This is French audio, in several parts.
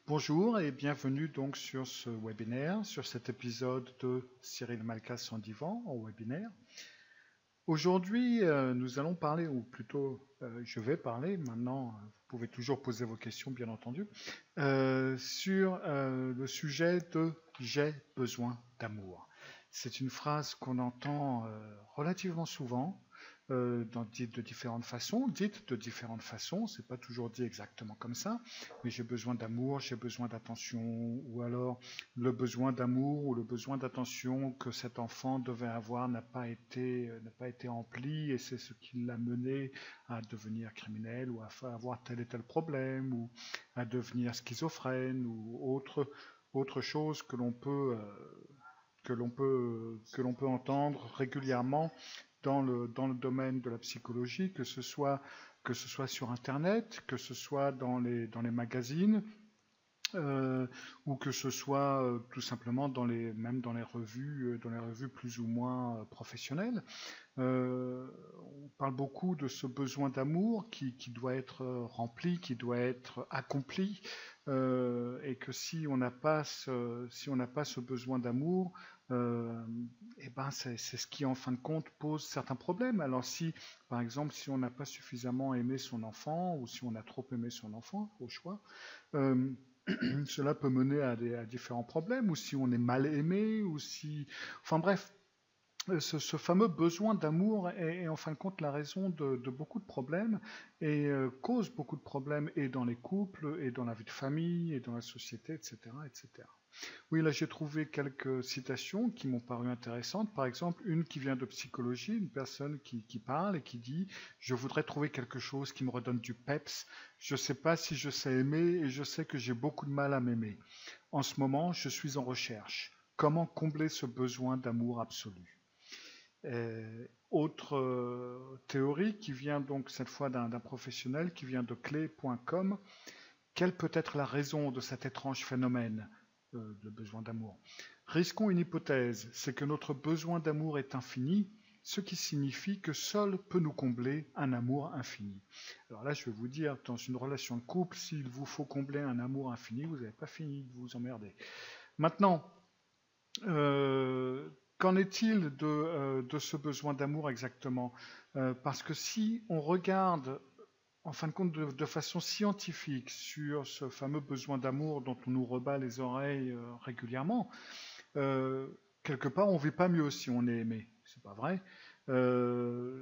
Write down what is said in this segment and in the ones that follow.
Bonjour et bienvenue donc sur ce webinaire, sur cet épisode de Cyril Malkas en divan en webinaire. Aujourd'hui, nous allons parler, ou plutôt je vais parler, maintenant vous pouvez toujours poser vos questions bien entendu, sur le sujet de j'ai besoin d'amour. C'est une phrase qu'on entend relativement souvent, dite de différentes façons, c'est pas toujours dit exactement comme ça, mais j'ai besoin d'amour, j'ai besoin d'attention, ou alors le besoin d'amour ou le besoin d'attention que cet enfant devait avoir n'a pas été rempli et c'est ce qui l'a mené à devenir criminel ou à avoir tel et tel problème ou à devenir schizophrène ou autre chose que l'on peut entendre régulièrement dans le domaine de la psychologie, que ce soit sur Internet, que ce soit dans les magazines, ou que ce soit tout simplement même dans les revues plus ou moins professionnelles. On parle beaucoup de ce besoin d'amour qui doit être rempli, qui doit être accompli, et que si on n'a pas ce besoin d'amour, et ben c'est ce qui en fin de compte pose certains problèmes. Alors si, par exemple, si on n'a pas suffisamment aimé son enfant ou si on a trop aimé son enfant, au choix, cela peut mener à différents problèmes, ou si on est mal aimé, ou si... Enfin bref, ce fameux besoin d'amour est en fin de compte la raison de beaucoup de problèmes et cause beaucoup de problèmes et dans les couples, et dans la vie de famille, et dans la société, etc., etc. Oui, là j'ai trouvé quelques citations qui m'ont paru intéressantes. Par exemple, une qui vient de psychologie, une personne qui parle et qui dit « Je voudrais trouver quelque chose qui me redonne du peps. Je ne sais pas si je sais aimer et je sais que j'ai beaucoup de mal à m'aimer. En ce moment, je suis en recherche. Comment combler ce besoin d'amour absolu ?» Autre théorie qui vient donc cette fois d'un professionnel qui vient de clé.com. Quelle peut être la raison de cet étrange phénomène, le besoin d'amour? Risquons une hypothèse, c'est que notre besoin d'amour est infini, ce qui signifie que seul peut nous combler un amour infini. Alors là, je vais vous dire, dans une relation de couple, s'il vous faut combler un amour infini, vous n'avez pas fini de vous emmerder. Maintenant, qu'en est-il de ce besoin d'amour exactement? Parce que si on regarde en fin de compte de façon scientifique sur ce fameux besoin d'amour dont on nous rebat les oreilles régulièrement, quelque part on ne vit pas mieux si on est aimé. C'est pas vrai.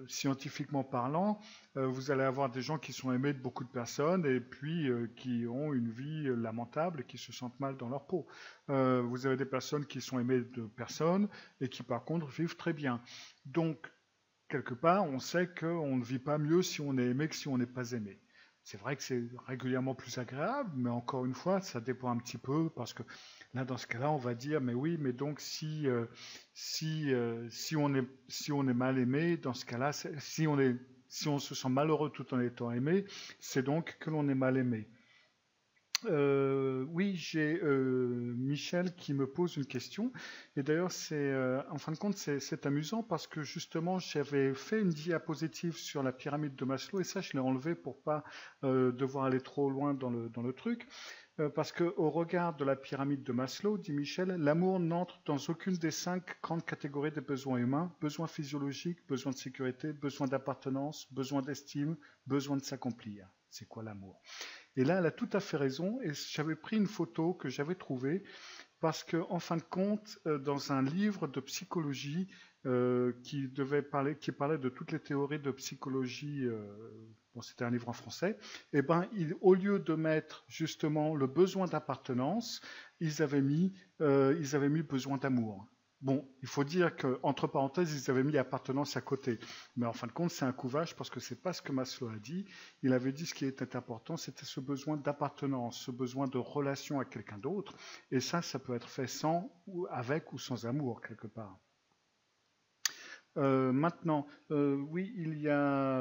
Scientifiquement parlant, vous allez avoir des gens qui sont aimés de beaucoup de personnes et puis qui ont une vie lamentable et qui se sentent mal dans leur peau. Vous avez des personnes qui sont aimées de personnes et qui par contre vivent très bien. Donc, quelque part, on sait qu'on ne vit pas mieux si on est aimé que si on n'est pas aimé. C'est vrai que c'est régulièrement plus agréable, mais encore une fois, ça dépend un petit peu, parce que là, dans ce cas-là, on va dire, mais oui, mais donc si on est mal aimé, dans ce cas-là, si on se sent malheureux tout en étant aimé, c'est donc que l'on est mal aimé. Oui, j'ai Michel qui me pose une question. Et d'ailleurs, en fin de compte, c'est amusant parce que justement, j'avais fait une diapositive sur la pyramide de Maslow et ça, je l'ai enlevé pour pas devoir aller trop loin dans le truc. Parce qu'au regard de la pyramide de Maslow, dit Michel, l'amour n'entre dans aucune des 5 grandes catégories des besoins humains: besoin physiologique, besoin de sécurité, besoin d'appartenance, besoin d'estime, besoin de s'accomplir. C'est quoi l'amour? Et là, elle a tout à fait raison, et j'avais pris une photo que j'avais trouvée, parce que, en fin de compte, dans un livre de psychologie qui parlait de toutes les théories de psychologie, bon, c'était un livre en français, et ben, au lieu de mettre justement le besoin d'appartenance, ils avaient mis besoin d'amour. Bon, il faut dire qu'entre parenthèses, ils avaient mis appartenance à côté. Mais en fin de compte, c'est un couvage parce que c'est pas ce que Maslow a dit. Il avait dit ce qui était important, c'était ce besoin d'appartenance, ce besoin de relation à quelqu'un d'autre. Et ça peut être fait sans, ou avec ou sans amour, quelque part. Maintenant, oui, il y a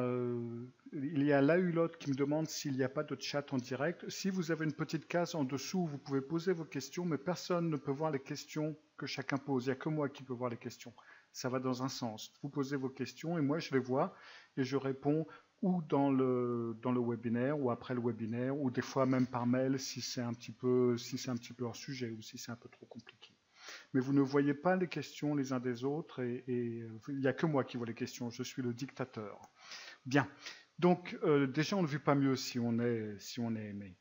Lahulotte qui me demande s'il n'y a pas de chat en direct. Si vous avez une petite case en dessous, vous pouvez poser vos questions, mais personne ne peut voir les questions que chacun pose. Il n'y a que moi qui peux voir les questions. Ça va dans un sens. Vous posez vos questions et moi je les vois et je réponds ou dans le webinaire, ou après le webinaire, ou des fois même par mail si c'est un petit peu hors sujet, ou si c'est un peu trop compliqué. Mais vous ne voyez pas les questions les uns des autres, et il n'y a que moi qui vois les questions, je suis le dictateur. Bien, donc déjà on ne vit pas mieux si on est aimé.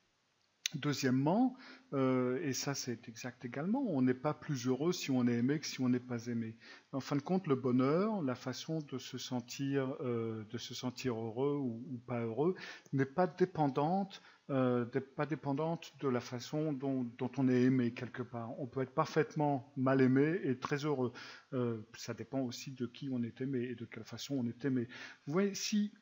Deuxièmement, et ça c'est exact également, on n'est pas plus heureux si on est aimé que si on n'est pas aimé. En fin de compte, le bonheur, la façon de se sentir heureux ou pas heureux, n'est pas dépendante de la façon dont on est aimé quelque part. On peut être parfaitement mal aimé et très heureux. Ça dépend aussi de qui on est aimé et de quelle façon on est aimé. Vous voyez, si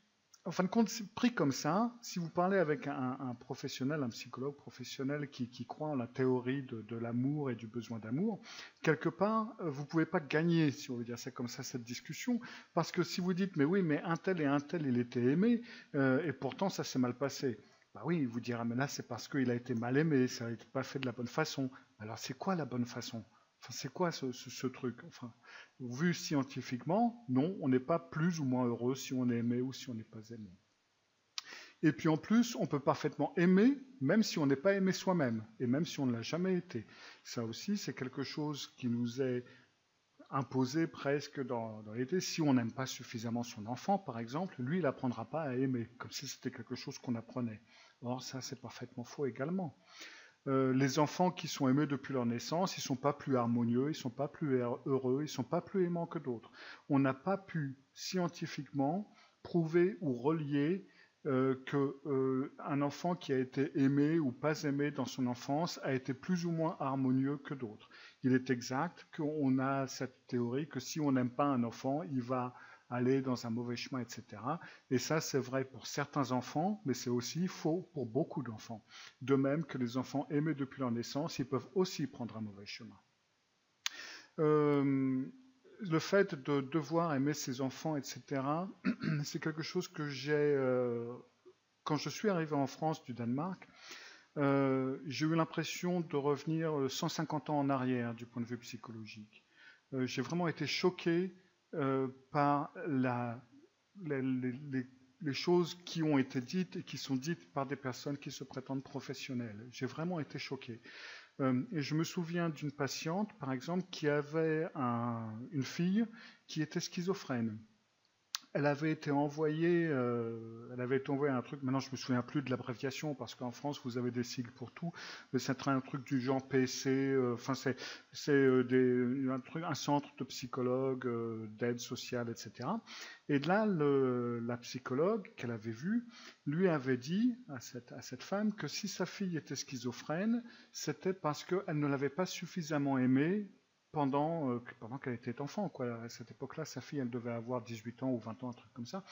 en fin de compte, pris comme ça, si vous parlez avec un professionnel, un psychologue professionnel qui croit en la théorie de l'amour et du besoin d'amour, quelque part, vous ne pouvez pas gagner, si on veut dire ça comme ça, cette discussion, parce que si vous dites, mais oui, mais un tel et un tel, il était aimé, et pourtant ça s'est mal passé. Bah oui, il vous dira, mais là c'est parce qu'il a été mal aimé, ça n'a pas fait de la bonne façon. Alors c'est quoi la bonne façon? Enfin, c'est quoi ce truc? Enfin, vu scientifiquement, non, on n'est pas plus ou moins heureux si on est aimé ou si on n'est pas aimé. Et puis en plus, on peut parfaitement aimer, même si on n'est pas aimé soi-même, et même si on ne l'a jamais été. Ça aussi, c'est quelque chose qui nous est imposé presque dans l'idée. Si on n'aime pas suffisamment son enfant, par exemple, lui, il n'apprendra pas à aimer, comme si c'était quelque chose qu'on apprenait. Or, ça, c'est parfaitement faux également. Les enfants qui sont aimés depuis leur naissance, ils ne sont pas plus harmonieux, ils ne sont pas plus heureux, ils ne sont pas plus aimants que d'autres. On n'a pas pu scientifiquement prouver ou relier qu'un enfant qui a été aimé ou pas aimé dans son enfance a été plus ou moins harmonieux que d'autres. Il est exact qu'on a cette théorie que si on n'aime pas un enfant, il va aller dans un mauvais chemin, etc. Et ça, c'est vrai pour certains enfants, mais c'est aussi faux pour beaucoup d'enfants. De même que les enfants aimés depuis leur naissance, ils peuvent aussi prendre un mauvais chemin. Le fait de devoir aimer ses enfants, etc., c'est quelque chose que j'ai... quand je suis arrivé en France du Danemark, j'ai eu l'impression de revenir 150 ans en arrière du point de vue psychologique. J'ai vraiment été choqué par les choses qui ont été dites et qui sont dites par des personnes qui se prétendent professionnelles. J'ai vraiment été choqué. Et je me souviens d'une patiente, par exemple, qui avait une fille qui était schizophrène. Elle avait été envoyée un truc, maintenant je ne me souviens plus de l'abréviation, parce qu'en France vous avez des sigles pour tout, mais c'est un truc du genre PC, enfin c'est un centre de psychologues, d'aide sociale, etc. Et là, la psychologue qu'elle avait vue lui avait dit à cette femme que si sa fille était schizophrène, c'était parce qu'elle ne l'avait pas suffisamment aimée pendant qu'elle était enfant, quoi. À cette époque-là, sa fille, elle devait avoir 18 ans ou 20 ans, un truc comme ça.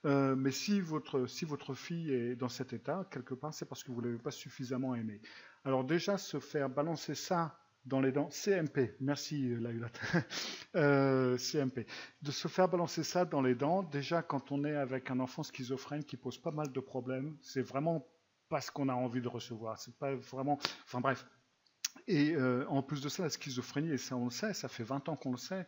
Mais si votre fille est dans cet état, quelque part, c'est parce que vous ne l'avez pas suffisamment aimée. Alors déjà, se faire balancer ça dans les dents, CMP, merci Laïla, CMP, de se faire balancer ça dans les dents, déjà quand on est avec un enfant schizophrène qui pose pas mal de problèmes, c'est vraiment pas ce qu'on a envie de recevoir, c'est pas vraiment, enfin bref. Et en plus de ça, la schizophrénie, et ça on le sait, ça fait 20 ans qu'on le sait,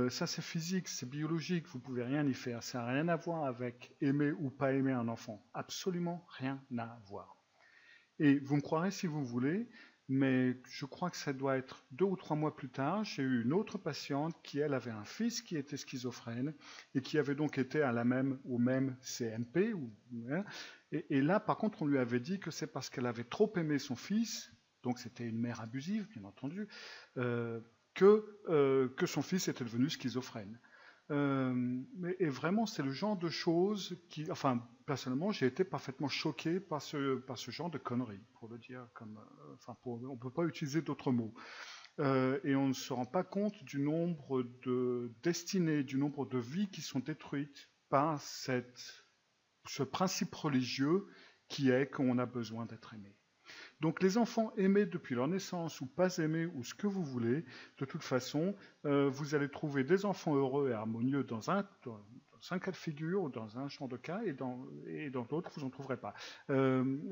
ça c'est physique, c'est biologique, vous ne pouvez rien y faire. Ça n'a rien à voir avec aimer ou pas aimer un enfant. Absolument rien à voir. Et vous me croirez si vous voulez, mais je crois que ça doit être 2 ou 3 mois plus tard, j'ai eu une autre patiente qui, elle, avait un fils qui était schizophrène et qui avait donc été au même CMP. Et là, par contre, on lui avait dit que c'est parce qu'elle avait trop aimé son fils, donc c'était une mère abusive, bien entendu, que son fils était devenu schizophrène. Et vraiment, c'est le genre de choses qui... Enfin, personnellement, j'ai été parfaitement choqué par ce genre de conneries, pour le dire comme... on ne peut pas utiliser d'autres mots. Et on ne se rend pas compte du nombre de destinées, du nombre de vies qui sont détruites par ce principe religieux qui est qu'on a besoin d'être aimé. Donc les enfants aimés depuis leur naissance ou pas aimés ou ce que vous voulez, de toute façon, vous allez trouver des enfants heureux et harmonieux dans un cas de figure ou dans un champ de cas et dans d'autres, vous n'en trouverez pas. Il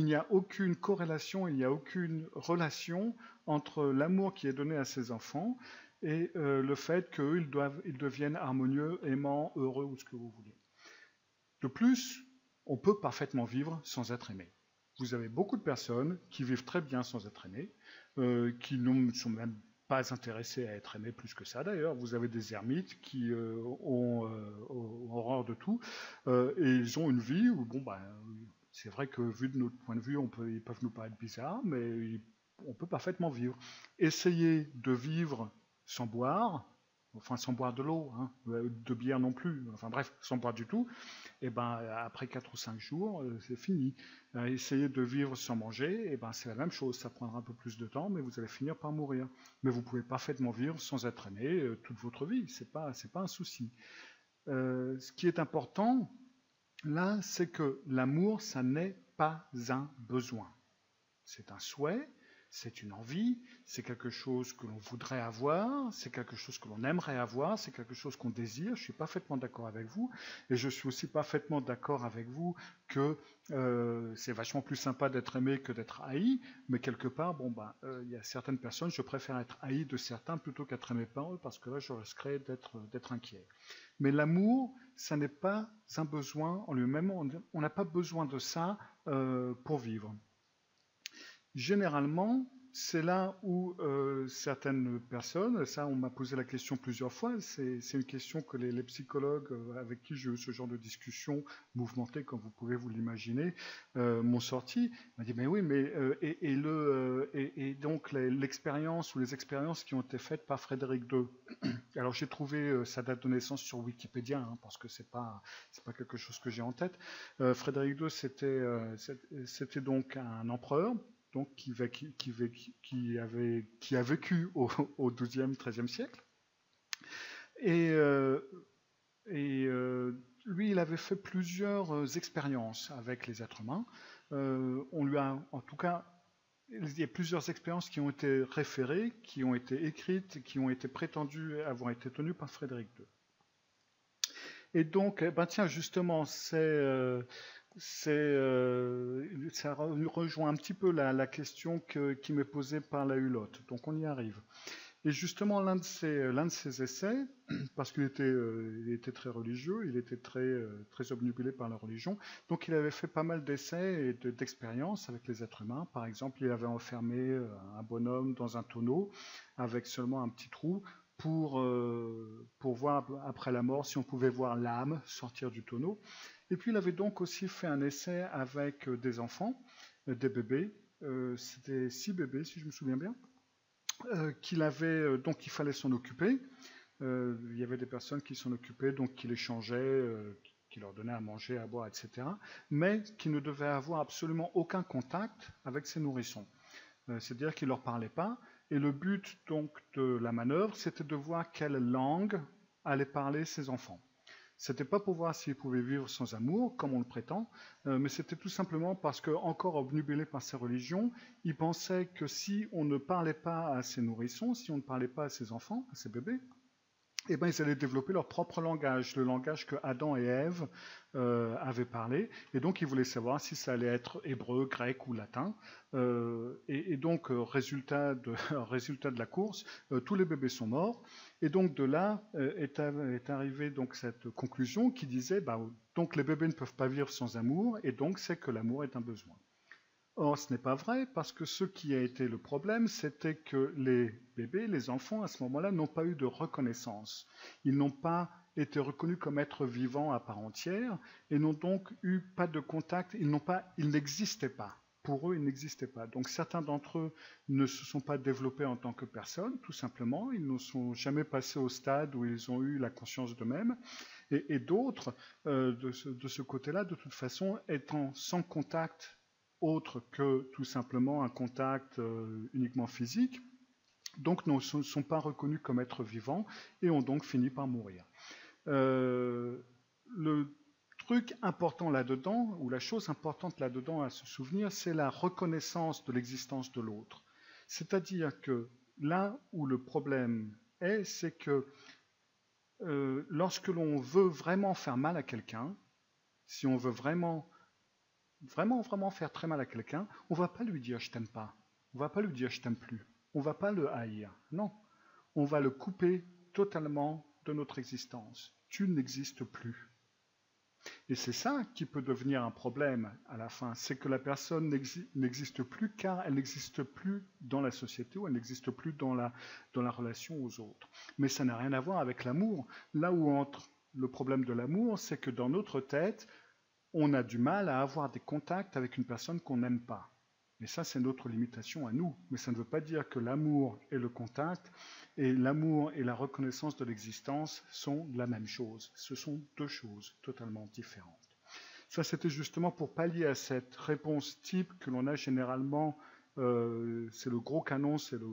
n'y a aucune corrélation, il n'y a aucune relation entre l'amour qui est donné à ces enfants et le fait qu'ils deviennent harmonieux, aimants, heureux ou ce que vous voulez. De plus, on peut parfaitement vivre sans être aimé. Vous avez beaucoup de personnes qui vivent très bien sans être aimées, qui ne sont même pas intéressés à être aimés plus que ça d'ailleurs. Vous avez des ermites qui ont horreur de tout et ils ont une vie où, bon, bah, c'est vrai que vu de notre point de vue, ils peuvent nous paraître bizarres, mais on peut parfaitement vivre. Essayez de vivre sans boire, enfin sans boire de l'eau, hein, de bière non plus, enfin bref, sans boire du tout, et ben après 4 ou 5 jours, c'est fini. Essayez de vivre sans manger, et ben c'est la même chose, ça prendra un peu plus de temps, mais vous allez finir par mourir. Mais vous pouvez parfaitement vivre sans être aimé toute votre vie, c'est pas un souci. Ce qui est important, là, c'est que l'amour, ça n'est pas un besoin. C'est un souhait, c'est une envie, c'est quelque chose que l'on voudrait avoir, c'est quelque chose que l'on aimerait avoir, c'est quelque chose qu'on désire. Je suis parfaitement d'accord avec vous. Et je suis aussi parfaitement d'accord avec vous que c'est vachement plus sympa d'être aimé que d'être haï. Mais quelque part, bon, ben, y a certaines personnes, je préfère être haï de certains plutôt qu'être aimé par eux parce que là, je risquerais d'être inquiet. Mais l'amour, ça n'est pas un besoin en lui-même. On n'a pas besoin de ça pour vivre. Généralement, c'est là où certaines personnes, ça on m'a posé la question plusieurs fois, c'est une question que les psychologues avec qui j'ai eu ce genre de discussion mouvementée, comme vous pouvez vous l'imaginer, m'ont sorti. Ils m'ont dit, mais oui, mais et donc l'expérience ou les expériences qui ont été faites par Frédéric II. Alors j'ai trouvé sa date de naissance sur Wikipédia, hein, parce que c'est pas quelque chose que j'ai en tête. Frédéric II, c'était donc un empereur, donc qui a vécu au XIIe, XIIIe siècle. Et lui, il avait fait plusieurs expériences avec les êtres humains. On lui a, en tout cas, il y a plusieurs expériences qui ont été référées, qui ont été écrites, qui ont été prétendues avoir été tenues par Frédéric II. Et donc, ben tiens, justement, ça rejoint un petit peu la question qui m'est posée par la Hulotte. Donc on y arrive. Et justement, l'un de ses essais, parce qu'il était très religieux, il était très obnubilé par la religion, donc il avait fait pas mal d'essais et d'expériences avec les êtres humains. Par exemple, il avait enfermé un bonhomme dans un tonneau avec seulement un petit trou pour voir après la mort si on pouvait voir l'âme sortir du tonneau. Et puis il avait donc aussi fait un essai avec des enfants, des bébés, c'était 6 bébés si je me souviens bien, donc il fallait s'en occuper. Il y avait des personnes qui s'en occupaient, donc qui les changeaient, qui leur donnaient à manger, à boire, etc. Mais qui ne devaient avoir absolument aucun contact avec ces nourrissons. C'est-à-dire qu'ils ne leur parlaient pas. Et le but donc de la manœuvre, c'était de voir quelle langue allaient parler ces enfants. C'était pas pour voir s'ils pouvaient vivre sans amour, comme on le prétend, mais c'était tout simplement parce que, encore obnubilés par ces religions, ils pensaient que si on ne parlait pas à ces nourrissons, si on ne parlait pas à ces enfants, à ces bébés, eh ben, ils allaient développer leur propre langage, le langage que Adam et Ève avaient parlé, et donc ils voulaient savoir si ça allait être hébreu, grec ou latin. Et donc, résultat de la course, tous les bébés sont morts, et donc de là est arrivée donc cette conclusion qui disait, bah, donc les bébés ne peuvent pas vivre sans amour, et donc c'est que l'amour est un besoin. Or, ce n'est pas vrai, parce que ce qui a été le problème, c'était que les bébés, les enfants, à ce moment-là, n'ont pas eu de reconnaissance. Ils n'ont pas été reconnus comme êtres vivants à part entière, et n'ont donc eu pas de contact, ils n'existaient pas. Pour eux, ils n'existaient pas. Donc certains d'entre eux ne se sont pas développés en tant que personnes, tout simplement. Ils ne sont jamais passés au stade où ils ont eu la conscience d'eux-mêmes. Et d'autres, de ce côté-là, de toute façon, étant sans contact autre que tout simplement un contact uniquement physique, donc ne sont pas reconnus comme êtres vivants et ont donc fini par mourir. Le truc important là-dedans, ou la chose importante là-dedans à se souvenir, c'est la reconnaissance de l'existence de l'autre. C'est-à-dire que là où le problème est, c'est que lorsque l'on veut vraiment faire mal à quelqu'un, si on veut vraiment faire très mal à quelqu'un, on ne va pas lui dire je t'aime pas, on ne va pas lui dire je t'aime plus, on ne va pas le haïr, non, on va le couper totalement de notre existence. Tu n'existes plus. Et c'est ça qui peut devenir un problème à la fin, c'est que la personne n'existe plus car elle n'existe plus dans la société ou elle n'existe plus dans la relation aux autres. Mais ça n'a rien à voir avec l'amour. Là où entre le problème de l'amour, c'est que dans notre tête, on a du mal à avoir des contacts avec une personne qu'on n'aime pas. Mais ça, c'est notre limitation à nous. Mais ça ne veut pas dire que l'amour et le contact, et l'amour et la reconnaissance de l'existence sont la même chose. Ce sont deux choses totalement différentes. Ça, c'était justement pour pallier à cette réponse type que l'on a généralement, c'est le gros canon, c'est le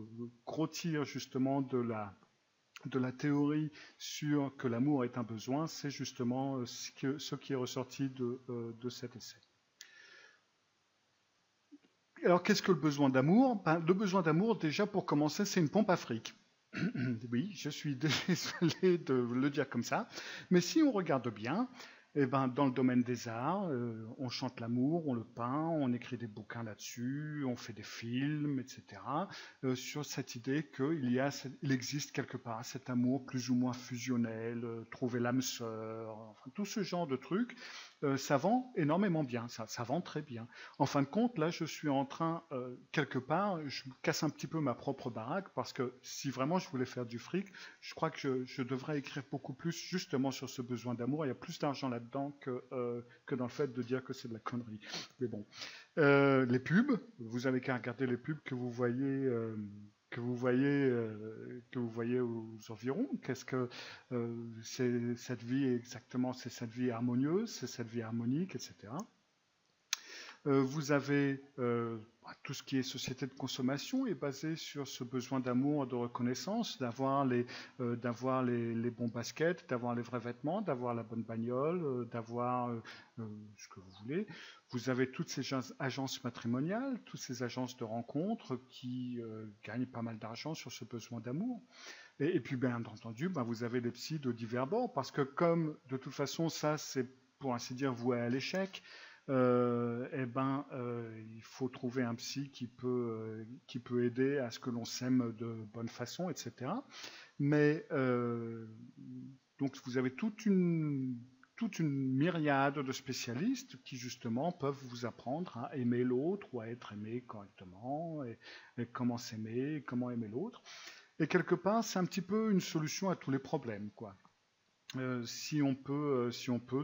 gros tir justement de la théorie sur que l'amour est un besoin, c'est justement ce qui est ressorti de cet essai. Alors, qu'est-ce que le besoin d'amour? Le besoin d'amour, déjà, pour commencer, c'est une pompe à fric. Oui, je suis désolé de le dire comme ça, mais si on regarde bien, eh ben, dans le domaine des arts, on chante l'amour, on le peint, on écrit des bouquins là-dessus, on fait des films, etc. Sur cette idée qu'il existe quelque part cet amour plus ou moins fusionnel, trouver l'âme sœur, enfin, tout ce genre de trucs, ça vend énormément bien, ça vend très bien. En fin de compte, là, je suis en train, quelque part, je casse un petit peu ma propre baraque, parce que si vraiment je voulais faire du fric, je crois que je devrais écrire beaucoup plus justement sur ce besoin d'amour. Il y a plus d'argent là-dedans que dans le fait de dire que c'est de la connerie. Mais bon. Les pubs, vous avez qu'à regarder les pubs que vous voyez aux environs. Qu'est-ce que c'est cette vie exactement? C'est cette vie harmonieuse, c'est cette vie harmonique, etc. Vous avez tout ce qui est société de consommation est basé sur ce besoin d'amour, de reconnaissance, d'avoir les bons baskets, d'avoir les vrais vêtements, d'avoir la bonne bagnole, d'avoir ce que vous voulez. Vous avez toutes ces agences matrimoniales, toutes ces agences de rencontres qui gagnent pas mal d'argent sur ce besoin d'amour. Et puis, bien entendu, vous avez les psys de divers bords, parce que comme de toute façon, ça, c'est pour ainsi dire voué à l'échec, il faut trouver un psy qui peut aider à ce que l'on s'aime de bonne façon, etc. Mais donc vous avez toute une myriade de spécialistes qui justement peuvent vous apprendre à aimer l'autre ou à être aimé correctement, et comment s'aimer, comment aimer l'autre. Et quelque part, c'est un petit peu une solution à tous les problèmes, quoi. Si on peut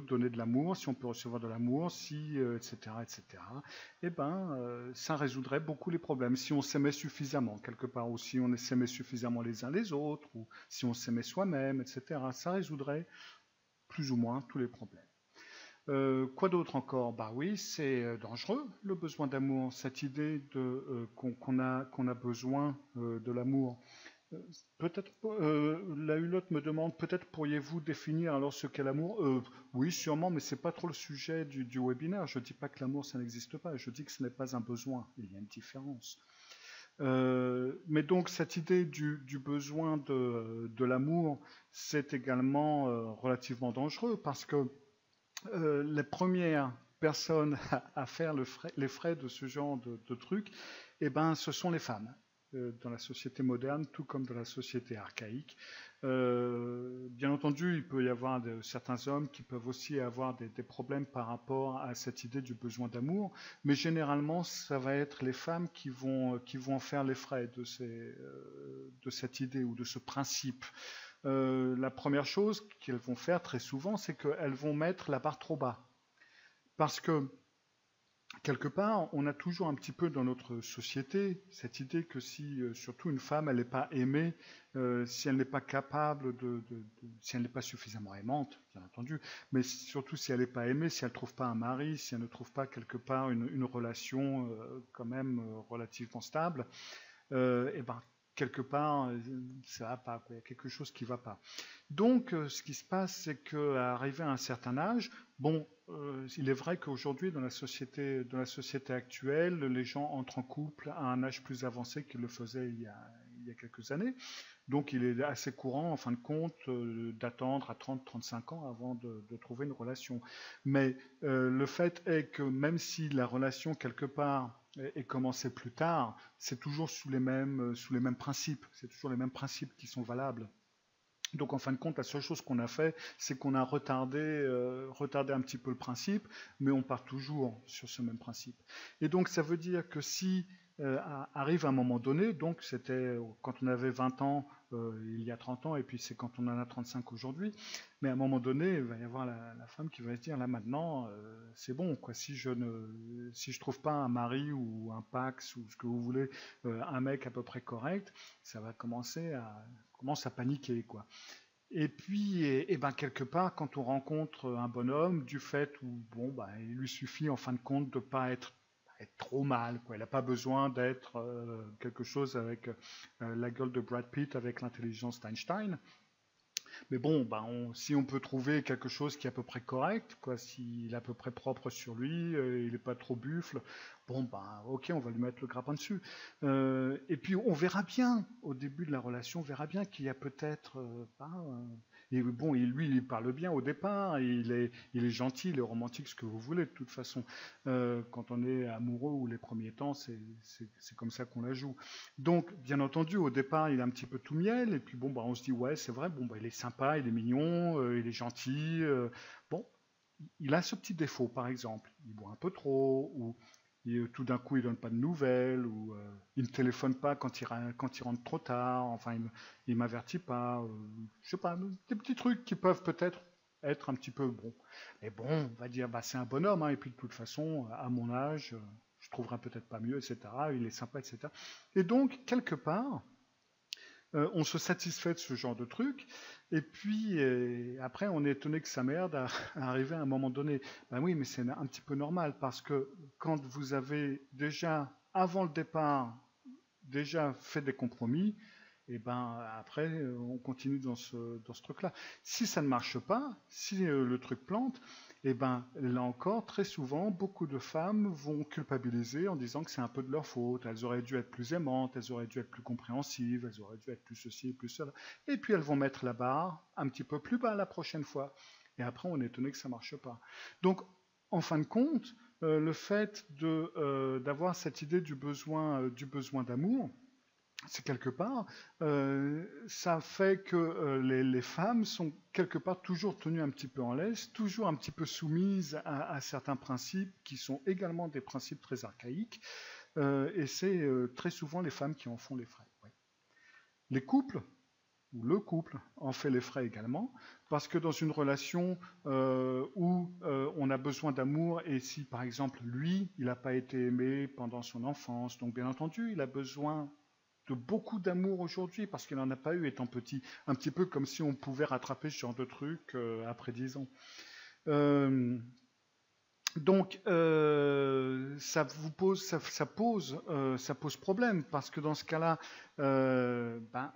donner de l'amour, si on peut recevoir de l'amour, etc., ça résoudrait beaucoup les problèmes. Si on s'aimait suffisamment, quelque part, ou si on s'aimait suffisamment les uns les autres, ou si on s'aimait soi-même, etc., ça résoudrait plus ou moins tous les problèmes. Quoi d'autre encore? Oui, c'est dangereux, le besoin d'amour, cette idée qu'on a besoin de l'amour. Peut-être, la Hulotte me demande, peut-être pourriez-vous définir alors ce qu'est l'amour? Oui, sûrement, mais c'est pas trop le sujet du webinaire. Je dis pas que l'amour, ça n'existe pas. Je dis que ce n'est pas un besoin. Il y a une différence. Mais donc, cette idée du besoin de l'amour, c'est également relativement dangereux, parce que les premières personnes à faire les frais de ce genre de trucs, ce sont les femmes. Dans la société moderne, tout comme dans la société archaïque. Bien entendu, il peut y avoir certains hommes qui peuvent aussi avoir des problèmes par rapport à cette idée du besoin d'amour, mais généralement, ça va être les femmes qui vont en faire les frais de cette idée ou de ce principe. La première chose qu'elles vont faire très souvent, c'est qu'elles vont mettre la barre trop bas. Parce que quelque part, on a toujours un petit peu dans notre société cette idée que si, surtout une femme, elle n'est pas aimée, si elle n'est pas capable si elle n'est pas suffisamment aimante, bien entendu, mais surtout si elle n'est pas aimée, si elle ne trouve pas un mari, si elle ne trouve pas quelque part une relation quand même relativement stable, quelque part, ça va pas, quoi. Il y a quelque chose qui ne va pas. Donc, ce qui se passe, c'est qu'à arriver à un certain âge, il est vrai qu'aujourd'hui, dans la société actuelle, les gens entrent en couple à un âge plus avancé qu'ils le faisaient il y a quelques années. Donc, il est assez courant, en fin de compte, d'attendre à 30-35 ans avant de trouver une relation. Mais le fait est que même si la relation, quelque part, est commencée plus tard, c'est toujours sous les mêmes principes. C'est toujours les mêmes principes qui sont valables. Donc en fin de compte, la seule chose qu'on a fait, c'est qu'on a retardé un petit peu le principe, mais on part toujours sur ce même principe. Et donc ça veut dire que si arrive un moment donné, donc c'était quand on avait 20 ans il y a 30 ans, et puis c'est quand on en a 35 aujourd'hui, mais à un moment donné, il va y avoir la femme qui va se dire, là maintenant, c'est bon, quoi. Si je trouve pas un mari ou un Pax ou ce que vous voulez, un mec à peu près correct, ça va commence à paniquer, quoi. Et puis, ben, quelque part, quand on rencontre un bonhomme, du fait où, bon, bah, il lui suffit en fin de compte de ne pas être trop mal, quoi. Il n'a pas besoin d'être quelque chose avec la gueule de Brad Pitt, avec l'intelligence d'Einstein. Mais bon, ben, si on peut trouver quelque chose qui est à peu près correct, quoi, s'il est à peu près propre sur lui, il n'est pas trop buffle, bon, ben, ok, on va lui mettre le grappin dessus. Et puis on verra bien, au début de la relation, on verra bien qu'il y a peut-être et bon, lui, il parle bien au départ, il est gentil, il est romantique, ce que vous voulez, de toute façon. Quand on est amoureux ou les premiers temps, c'est comme ça qu'on la joue. Donc, bien entendu, au départ, il est un petit peu tout miel, et puis bon, bah, on se dit, ouais, c'est vrai, bon, bah, il est sympa, il est mignon, il est gentil. Bon, il a ce petit défaut, par exemple, il boit un peu trop, ou tout d'un coup, il donne pas de nouvelles, ou il ne téléphone pas quand il rentre trop tard, enfin, il m'avertit pas, je sais pas, des petits trucs qui peuvent peut-être être un petit peu bon. Mais bon, on va dire, bah, c'est un bonhomme, hein, et puis de toute façon, à mon âge, je trouverai peut-être pas mieux, etc. Il est sympa, etc. Et donc, quelque part, on se satisfait de ce genre de truc, et puis après on est étonné que ça merde à arriver à un moment donné. Ben oui, mais c'est un petit peu normal, parce que quand vous avez déjà, avant le départ, déjà fait des compromis, et ben après on continue dans ce truc-là. Si ça ne marche pas, si le truc plante, et ben là encore, très souvent, beaucoup de femmes vont culpabiliser en disant que c'est un peu de leur faute. Elles auraient dû être plus aimantes, elles auraient dû être plus compréhensives, elles auraient dû être plus ceci, plus cela. Et puis elles vont mettre la barre un petit peu plus bas la prochaine fois. Et après on est étonné que ça marche pas. Donc en fin de compte, le fait d'avoir cette idée du besoin d'amour, c'est quelque part, ça fait que les femmes sont quelque part toujours tenues un petit peu en laisse, toujours un petit peu soumises à certains principes qui sont également des principes très archaïques, et c'est très souvent les femmes qui en font les frais. Ouais. Les couples, ou le couple, en fait les frais également, parce que dans une relation où on a besoin d'amour, et si par exemple lui, il n'a pas été aimé pendant son enfance, donc bien entendu, il a besoin de beaucoup d'amour aujourd'hui parce qu'il n'en a pas eu étant petit. Un petit peu comme si on pouvait rattraper ce genre de truc après 10 ans. Euh, donc, ça pose problème parce que dans ce cas-là, ben,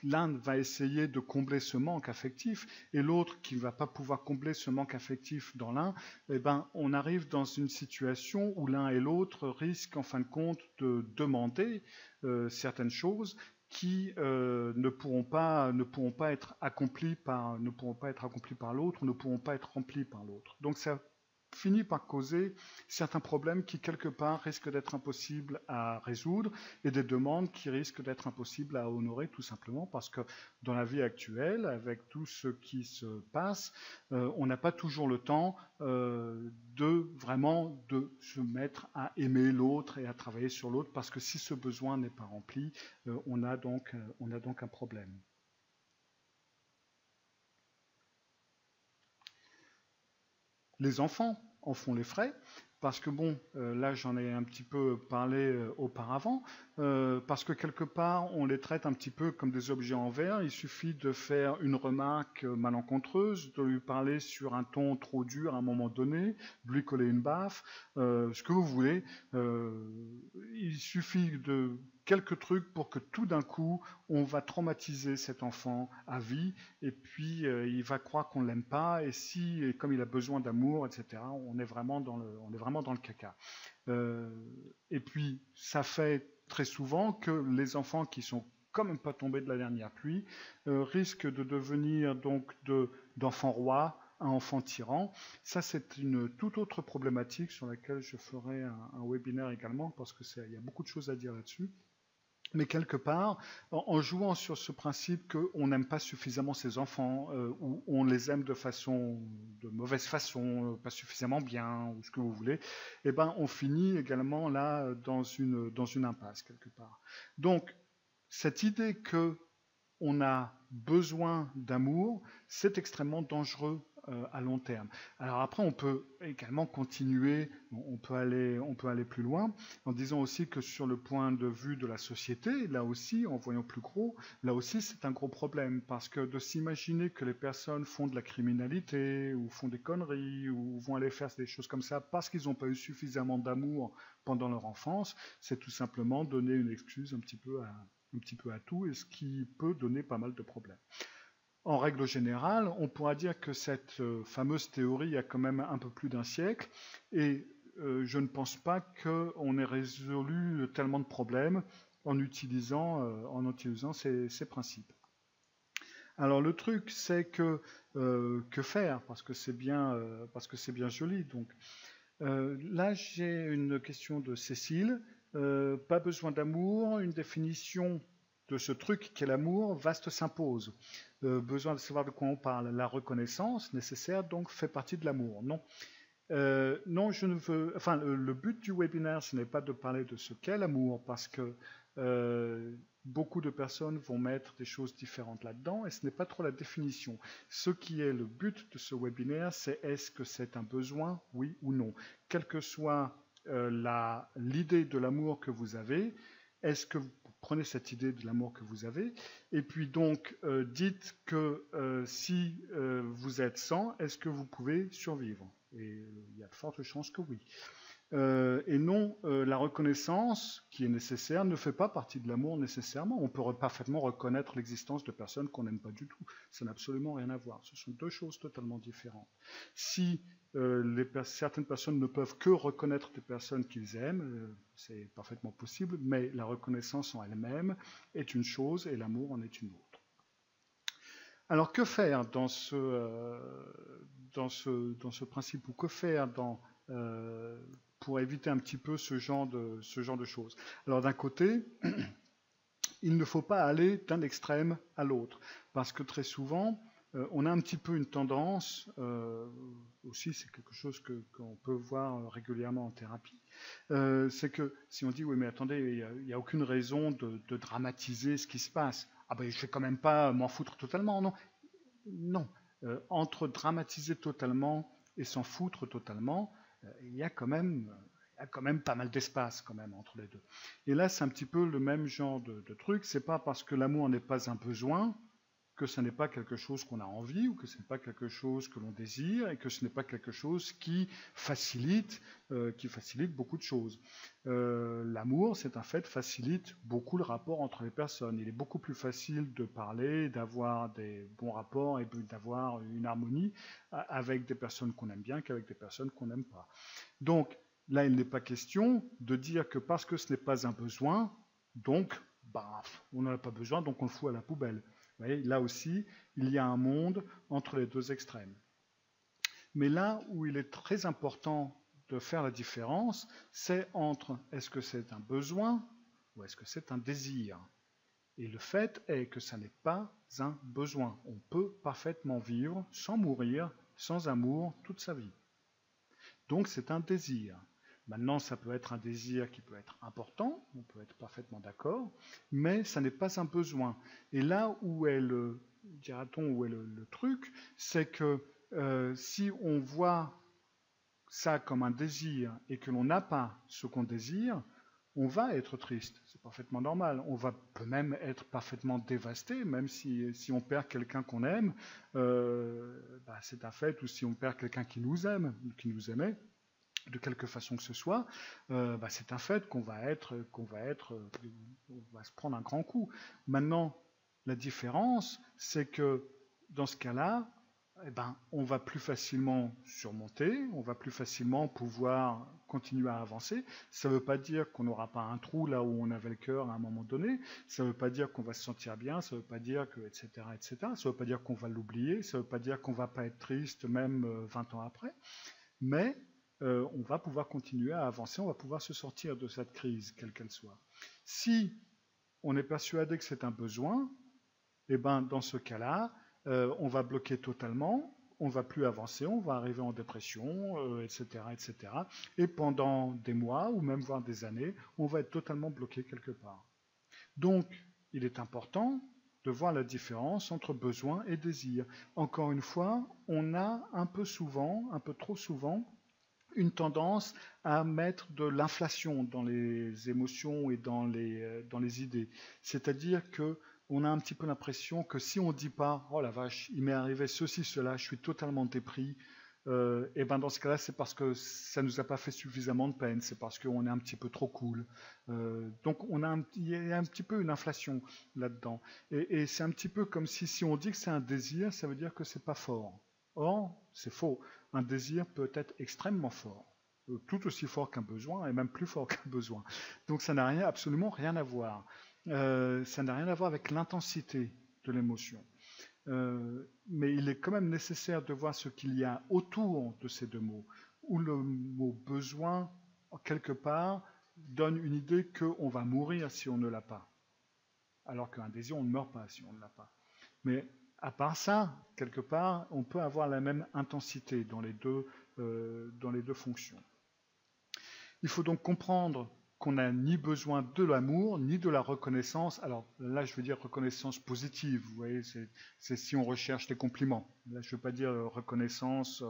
l'un va essayer de combler ce manque affectif et l'autre qui ne va pas pouvoir combler ce manque affectif dans l'un, eh ben, on arrive dans une situation où l'un et l'autre risquent en fin de compte de demander certaines choses qui ne pourront pas être accomplies par l'autre, ne pourront pas être remplies par l'autre. Donc ça finit par causer certains problèmes qui, quelque part, risquent d'être impossibles à résoudre et des demandes qui risquent d'être impossibles à honorer, tout simplement parce que dans la vie actuelle, avec tout ce qui se passe, on n'a pas toujours le temps de se mettre à aimer l'autre et à travailler sur l'autre, parce que si ce besoin n'est pas rempli, on a donc un problème. Les enfants en font les frais, parce que bon, là j'en ai un petit peu parlé auparavant, parce que quelque part on les traite un petit peu comme des objets en verre, il suffit de faire une remarque malencontreuse, de lui parler sur un ton trop dur à un moment donné, de lui coller une baffe, ce que vous voulez, il suffit de quelques trucs pour que tout d'un coup on va traumatiser cet enfant à vie, et puis il va croire qu'on ne l'aime pas, et comme il a besoin d'amour, etc., on est vraiment dans le caca. Et puis ça fait très souvent que les enfants qui sont quand même pas tombés de la dernière pluie risquent de devenir donc d'enfants rois à enfants tyrans. Ça, c'est une toute autre problématique sur laquelle je ferai un webinaire également, parce qu'il y a beaucoup de choses à dire là-dessus. Mais quelque part, en jouant sur ce principe qu'on n'aime pas suffisamment ses enfants, ou on les aime de mauvaise façon, pas suffisamment bien, ou ce que vous voulez, eh ben, on finit également là dans une impasse quelque part. Donc, cette idée que on a besoin d'amour, c'est extrêmement dangereux à long terme. Alors après, on peut également continuer, on peut aller plus loin, en disant aussi que sur le point de vue de la société, là aussi, en voyant plus gros, là aussi c'est un gros problème, parce que de s'imaginer que les personnes font de la criminalité, ou font des conneries, ou vont aller faire des choses comme ça, parce qu'ils n'ont pas eu suffisamment d'amour pendant leur enfance, c'est tout simplement donner une excuse un petit peu à tout, et ce qui peut donner pas mal de problèmes. En règle générale, on pourra dire que cette fameuse théorie a quand même un peu plus d'un siècle, et je ne pense pas qu'on ait résolu tellement de problèmes en utilisant ces principes. Alors le truc, c'est que faire, parce que c'est bien joli. Donc là, j'ai une question de Cécile. Pas besoin d'amour, une définition de ce truc qu'est l'amour, vaste s'impose. Besoin de savoir de quoi on parle. La reconnaissance nécessaire, donc, fait partie de l'amour. Non. Non, je ne veux. Enfin, le but du webinaire, ce n'est pas de parler de ce qu'est l'amour, parce que beaucoup de personnes vont mettre des choses différentes là-dedans, et ce n'est pas trop la définition. Ce qui est le but de ce webinaire, c'est est-ce que c'est un besoin, oui ou non. Quelle que soit l'idée de l'amour que vous avez, est-ce que vous prenez cette idée de l'amour que vous avez, et puis donc dites que si vous êtes sans, est-ce que vous pouvez survivre? Et il y a de fortes chances que oui. Et non, la reconnaissance qui est nécessaire ne fait pas partie de l'amour nécessairement. On peut parfaitement reconnaître l'existence de personnes qu'on n'aime pas du tout. Ça n'a absolument rien à voir. Ce sont deux choses totalement différentes. Si certaines personnes ne peuvent que reconnaître des personnes qu'ils aiment, c'est parfaitement possible, mais la reconnaissance en elle-même est une chose et l'amour en est une autre. Alors que faire dans ce principe, ou que faire pour éviter un petit peu ce genre de choses? Alors d'un côté, il ne faut pas aller d'un extrême à l'autre, parce que très souvent, on a un petit peu une tendance, aussi c'est quelque chose qu'on peut voir régulièrement en thérapie, c'est que si on dit oui mais attendez, il n'y a aucune raison de dramatiser ce qui se passe, ah ben je vais quand même pas m'en foutre totalement, non. Entre dramatiser totalement et s'en foutre totalement, il y a quand même pas mal d'espace quand même entre les deux. Et là, c'est un petit peu le même genre de truc. C'est pas parce que l'amour n'est pas un besoin que ce n'est pas quelque chose qu'on a envie, ou que ce n'est pas quelque chose que l'on désire, et que ce n'est pas quelque chose qui facilite beaucoup de choses. L'amour, c'est un fait, facilite beaucoup le rapport entre les personnes. Il est beaucoup plus facile de parler, d'avoir des bons rapports et d'avoir une harmonie avec des personnes qu'on aime bien qu'avec des personnes qu'on n'aime pas. Donc, là, il n'est pas question de dire que parce que ce n'est pas un besoin, donc, on n'en a pas besoin, donc on le fout à la poubelle. Vous voyez, là aussi, il y a un monde entre les deux extrêmes. Mais là où il est très important de faire la différence, c'est entre est-ce que c'est un besoin ou est-ce que c'est un désir. Et le fait est que ça n'est pas un besoin. On peut parfaitement vivre sans mourir, sans amour, toute sa vie. Donc c'est un désir. Maintenant, ça peut être un désir qui peut être important, on peut être parfaitement d'accord, mais ça n'est pas un besoin. Et là où est le truc, c'est que si on voit ça comme un désir et que l'on n'a pas ce qu'on désire, on va être triste, c'est parfaitement normal. On peut même être parfaitement dévasté, même si on perd quelqu'un qu'on aime, c'est un fait, ou si on perd quelqu'un qui nous aime, qui nous aimait, de quelque façon que ce soit, c'est un fait qu'on va se prendre un grand coup. Maintenant, la différence, c'est que dans ce cas-là, on va plus facilement surmonter, on va plus facilement pouvoir continuer à avancer. Ça ne veut pas dire qu'on n'aura pas un trou là où on avait le cœur à un moment donné, ça ne veut pas dire qu'on va se sentir bien, ça ne veut pas dire que, etc., etc., ça ne veut pas dire qu'on va l'oublier, ça ne veut pas dire qu'on ne va pas être triste même 20 ans après, mais on va pouvoir continuer à avancer, on va pouvoir se sortir de cette crise, quelle qu'elle soit. Si on est persuadé que c'est un besoin, et ben dans ce cas-là, on va bloquer totalement, on ne va plus avancer, on va arriver en dépression, etc., etc. Et pendant des mois, ou même voire des années, on va être totalement bloqué quelque part. Donc, il est important de voir la différence entre besoin et désir. Encore une fois, on a un peu souvent, un peu trop souvent, une tendance à mettre de l'inflation dans les émotions et dans les idées. C'est-à-dire que on a un petit peu l'impression que si on ne dit pas « Oh la vache, il m'est arrivé ceci, cela, je suis totalement dépris », et ben dans ce cas-là, c'est parce que ça ne nous a pas fait suffisamment de peine, c'est parce qu'on est un petit peu trop cool. Donc il y a un petit peu une inflation là-dedans. Et c'est un petit peu comme si on dit que c'est un désir, ça veut dire que c'est pas fort. Or, c'est faux. Un désir peut être extrêmement fort, tout aussi fort qu'un besoin, et même plus fort qu'un besoin. Donc ça n'a absolument rien à voir. Ça n'a rien à voir avec l'intensité de l'émotion. Mais il est quand même nécessaire de voir ce qu'il y a autour de ces deux mots, où le mot besoin, quelque part, donne une idée qu'on va mourir si on ne l'a pas. Alors qu'un désir, on ne meurt pas si on ne l'a pas. Mais à part ça, quelque part, on peut avoir la même intensité dans les deux fonctions. Il faut donc comprendre qu'on n'a ni besoin de l'amour, ni de la reconnaissance. Alors là, je veux dire reconnaissance positive, vous voyez, c'est si on recherche des compliments. Là, je ne veux pas dire reconnaissance,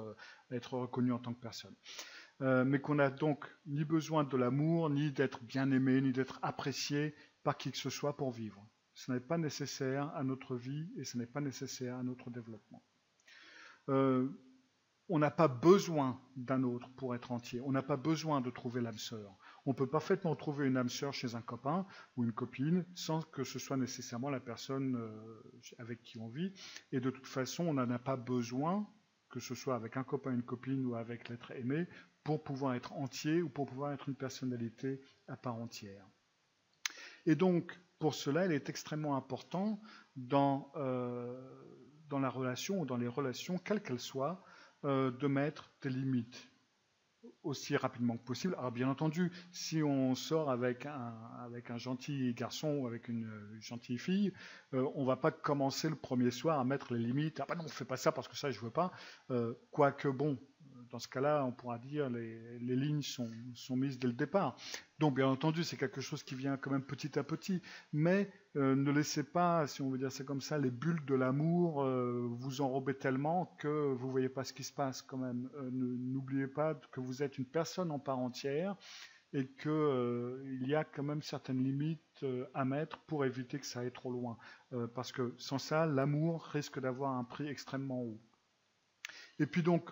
être reconnu en tant que personne. Mais qu'on n'a donc ni besoin de l'amour, ni d'être bien aimé, ni d'être apprécié par qui que ce soit pour vivre. Ce n'est pas nécessaire à notre vie et ce n'est pas nécessaire à notre développement. On n'a pas besoin d'un autre pour être entier. On n'a pas besoin de trouver l'âme sœur. On peut parfaitement trouver une âme sœur chez un copain ou une copine sans que ce soit nécessairement la personne avec qui on vit. Et de toute façon, on n'en a pas besoin, que ce soit avec un copain, une copine ou avec l'être aimé, pour pouvoir être entier ou pour pouvoir être une personnalité à part entière. Et donc, pour cela, il est extrêmement important dans la relation ou dans les relations, quelles qu'elles soient, de mettre des limites aussi rapidement que possible. Alors bien entendu, si on sort avec un gentil garçon ou avec une gentille fille, on ne va pas commencer le premier soir à mettre les limites. Ah bah non, on ne fait pas ça parce que ça je ne veux pas. Quoique bon, dans ce cas-là, on pourra dire les lignes sont mises dès le départ. Donc bien entendu, c'est quelque chose qui vient quand même petit à petit, mais ne laissez pas, si on veut dire ça comme ça, les bulles de l'amour vous enrober tellement que vous ne voyez pas ce qui se passe quand même. N'oubliez pas que vous êtes une personne en part entière et qu'il y a quand même certaines limites à mettre pour éviter que ça aille trop loin. Parce que sans ça, l'amour risque d'avoir un prix extrêmement haut. Et puis donc,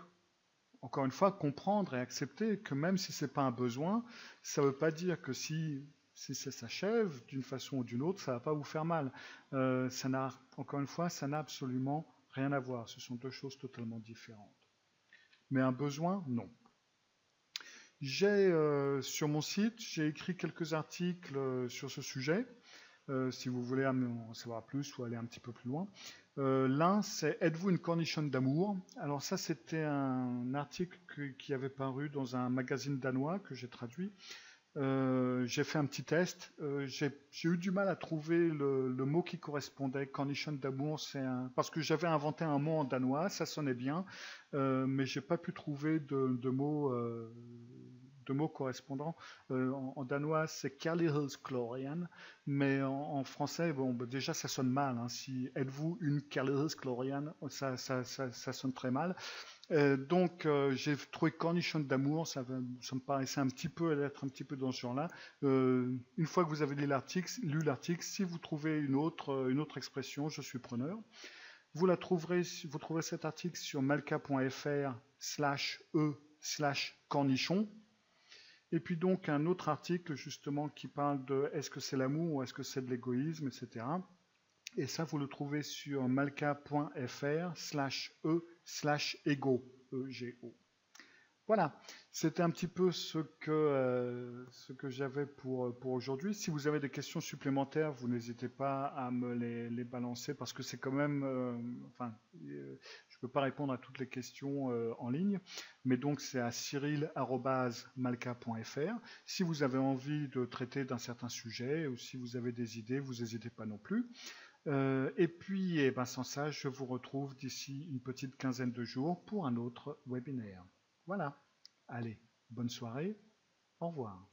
encore une fois, comprendre et accepter que même si ce n'est pas un besoin, ça ne veut pas dire que si ça s'achève d'une façon ou d'une autre, ça ne va pas vous faire mal. Encore une fois, ça n'a absolument rien à voir. Ce sont deux choses totalement différentes. Mais un besoin, non. Sur mon site, j'ai écrit quelques articles sur ce sujet. Si vous voulez en savoir plus ou aller un petit peu plus loin. L'un, c'est « Êtes-vous une cornichonne d'amour ?» Alors ça, c'était un article qui avait paru dans un magazine danois que j'ai traduit. J'ai fait un petit test. J'ai eu du mal à trouver le mot qui correspondait. Cornichonne d'amour, parce que j'avais inventé un mot en danois, ça sonnait bien, mais j'ai pas pu trouver de mots correspondants. En danois, c'est kærlighedsglorien, mais en français, bon, déjà ça sonne mal. Hein. Si êtes-vous une kærlighedsglorien, ça sonne très mal. Donc j'ai trouvé cornichonne d'amour, ça me paraissait être un petit peu dans ce genre-là. Une fois que vous avez lu l'article, si vous trouvez une autre expression, je suis preneur. Vous trouverez cet article sur malka.fr/e/cornichon. Et puis donc un autre article justement qui parle de est-ce que c'est l'amour ou est-ce que c'est de l'égoïsme, etc. Et ça, vous le trouvez sur malka.fr/e/ego. Voilà, c'était un petit peu ce que j'avais pour aujourd'hui. Si vous avez des questions supplémentaires, vous n'hésitez pas à me les balancer parce que c'est quand même, enfin, je ne peux pas répondre à toutes les questions en ligne, mais donc c'est à cyril@malka.fr. Si vous avez envie de traiter d'un certain sujet ou si vous avez des idées, vous n'hésitez pas non plus. Et puis, eh ben, sans ça, je vous retrouve d'ici une petite quinzaine de jours pour un autre webinaire. Voilà. Allez, bonne soirée. Au revoir.